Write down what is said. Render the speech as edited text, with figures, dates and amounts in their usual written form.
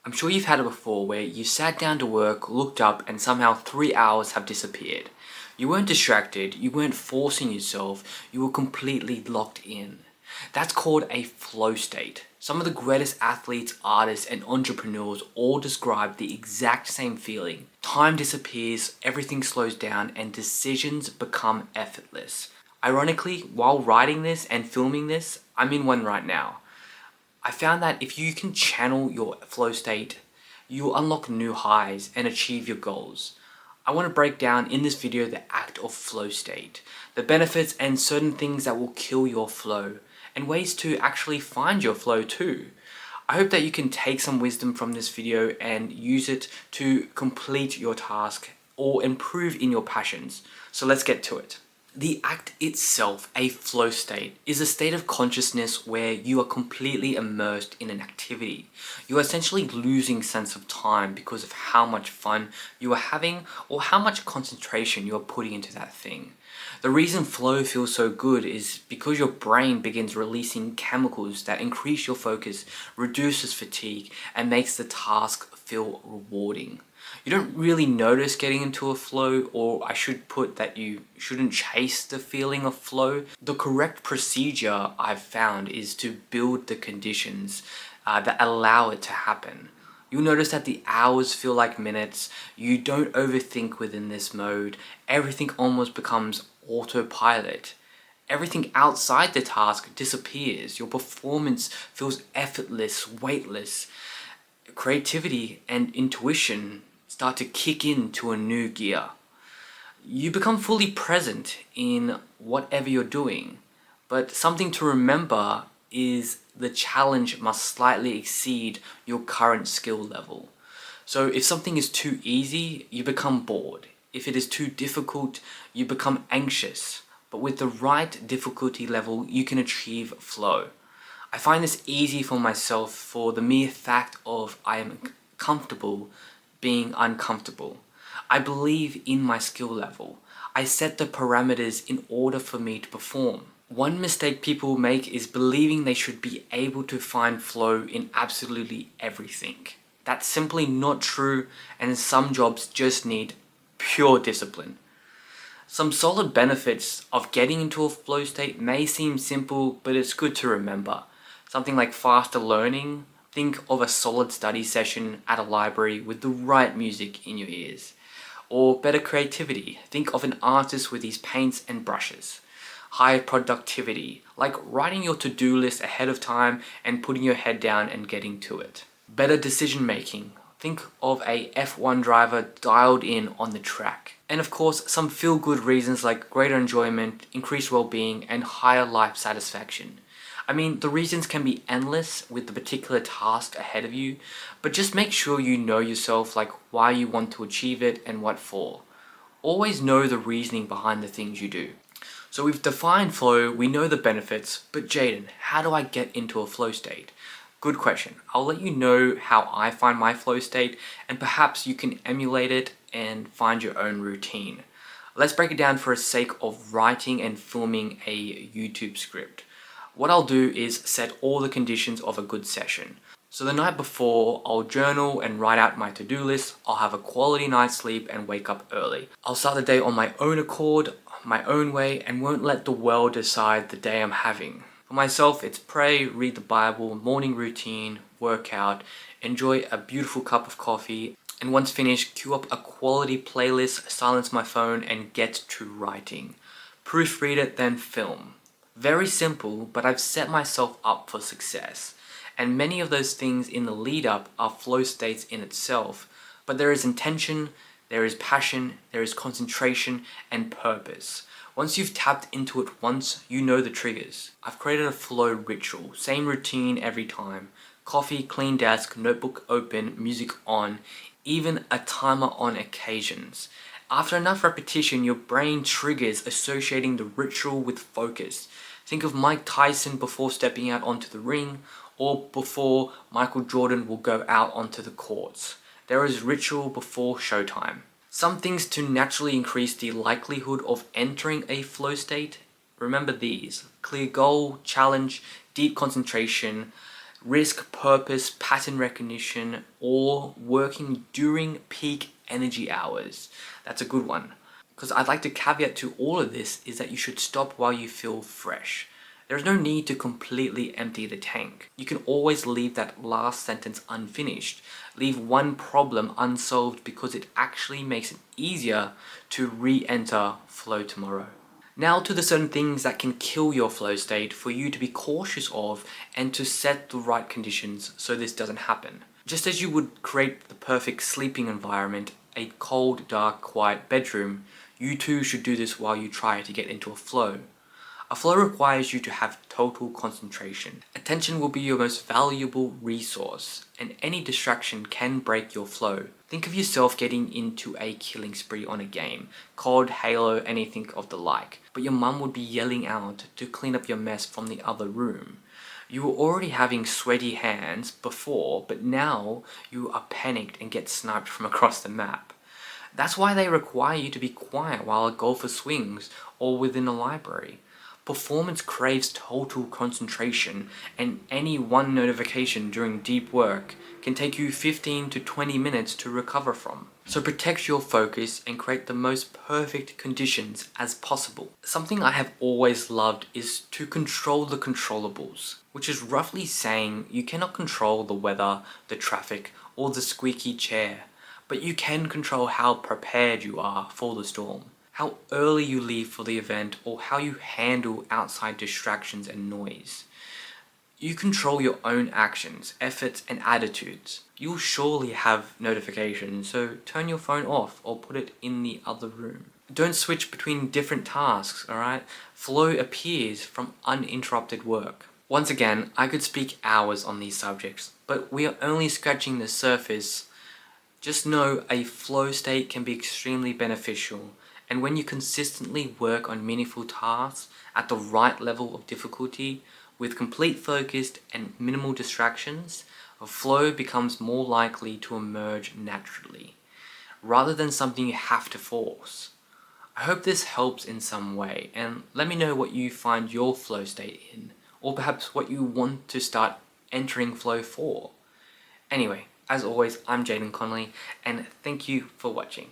I'm sure you've had it before where you sat down to work, looked up, and somehow 3 hours have disappeared. You weren't distracted, you weren't forcing yourself, you were completely locked in. That's called a flow state. Some of the greatest athletes, artists, and entrepreneurs all describe the exact same feeling. Time disappears, everything slows down, and decisions become effortless. Ironically, while writing this and filming this, I'm in one right now. I found that if you can channel your flow state, you'll unlock new highs and achieve your goals. I want to break down in this video the act of flow state, the benefits and certain things that will kill your flow, and ways to actually find your flow too. I hope that you can take some wisdom from this video and use it to complete your task or improve in your passions. So let's get to it. The act itself, a flow state, is a state of consciousness where you are completely immersed in an activity. You are essentially losing sense of time because of how much fun you are having or how much concentration you are putting into that thing. The reason flow feels so good is because your brain begins releasing chemicals that increase your focus, reduces fatigue, and makes the task feel rewarding. You don't really notice getting into a flow, or I should put that you shouldn't chase the feeling of flow. The correct procedure I've found is to build the conditions that allow it to happen. You'll notice that the hours feel like minutes, you don't overthink within this mode, everything almost becomes autopilot. Everything outside the task disappears, your performance feels effortless, weightless. Creativity and intuition start to kick into a new gear. You become fully present in whatever you're doing, but something to remember is the challenge must slightly exceed your current skill level. So if something is too easy, you become bored. If it is too difficult, you become anxious. But with the right difficulty level, you can achieve flow. I find this easy for myself for the mere fact of I am comfortable being uncomfortable. I believe in my skill level. I set the parameters in order for me to perform. One mistake people make is believing they should be able to find flow in absolutely everything. That's simply not true, and some jobs just need pure discipline. Some solid benefits of getting into a flow state may seem simple, but it's good to remember. Something like faster learning. Think of a solid study session at a library with the right music in your ears. Or better creativity. Think of an artist with his paints and brushes. Higher productivity, like writing your to-do list ahead of time and putting your head down and getting to it. Better decision making. Think of a F1 driver dialed in on the track. And of course, some feel-good reasons like greater enjoyment, increased well-being, and higher life satisfaction. I mean, the reasons can be endless with the particular task ahead of you, but just make sure you know yourself, like why you want to achieve it and what for. Always know the reasoning behind the things you do. So we've defined flow, we know the benefits, but Jaden, how do I get into a flow state? Good question. I'll let you know how I find my flow state, and perhaps you can emulate it and find your own routine. Let's break it down for the sake of writing and filming a YouTube script. What I'll do is set all the conditions of a good session. So the night before, I'll journal and write out my to-do list. I'll have a quality night's sleep and wake up early. I'll start the day on my own accord, my own way, and won't let the world decide the day I'm having. For myself, it's pray, read the Bible, morning routine, workout, enjoy a beautiful cup of coffee, and once finished, queue up a quality playlist, silence my phone, and get to writing. Proofread it, then film. Very simple, but I've set myself up for success. And many of those things in the lead up are flow states in itself. But there is intention, there is passion, there is concentration, and purpose. Once you've tapped into it once, you know the triggers. I've created a flow ritual, same routine every time. Coffee, clean desk, notebook open, music on, even a timer on occasions. After enough repetition, your brain triggers associating the ritual with focus. Think of Mike Tyson before stepping out onto the ring, or before Michael Jordan will go out onto the courts. There is ritual before showtime. Some things to naturally increase the likelihood of entering a flow state. Remember these: clear goal, challenge, deep concentration, risk, purpose, pattern recognition, or working during peak energy hours. That's a good one. Because I'd like to caveat to all of this is that you should stop while you feel fresh. There's no need to completely empty the tank. You can always leave that last sentence unfinished. Leave one problem unsolved because it actually makes it easier to re-enter flow tomorrow. Now to the certain things that can kill your flow state for you to be cautious of and to set the right conditions so this doesn't happen. Just as you would create the perfect sleeping environment, a cold, dark, quiet bedroom, you too should do this while you try to get into a flow. A flow requires you to have total concentration. Attention will be your most valuable resource, and any distraction can break your flow. Think of yourself getting into a killing spree on a game, COD, Halo, anything of the like, but your mum would be yelling out to clean up your mess from the other room. You were already having sweaty hands before, but now you are panicked and get sniped from across the map. That's why they require you to be quiet while a golfer swings or within a library. Performance craves total concentration, and any one notification during deep work can take you 15 to 20 minutes to recover from. So protect your focus and create the most perfect conditions as possible. Something I have always loved is to control the controllables, which is roughly saying you cannot control the weather, the traffic, or the squeaky chair, but you can control how prepared you are for the storm. How early you leave for the event, or how you handle outside distractions and noise. You control your own actions, efforts, and attitudes. You'll surely have notifications, so turn your phone off or put it in the other room. Don't switch between different tasks, alright? Flow appears from uninterrupted work. Once again, I could speak hours on these subjects, but we are only scratching the surface. Just know a flow state can be extremely beneficial. And when you consistently work on meaningful tasks at the right level of difficulty, with complete focus and minimal distractions, a flow becomes more likely to emerge naturally, rather than something you have to force. I hope this helps in some way, and let me know what you find your flow state in, or perhaps what you want to start entering flow for. Anyway, as always, I'm Jaden Connolly, and thank you for watching.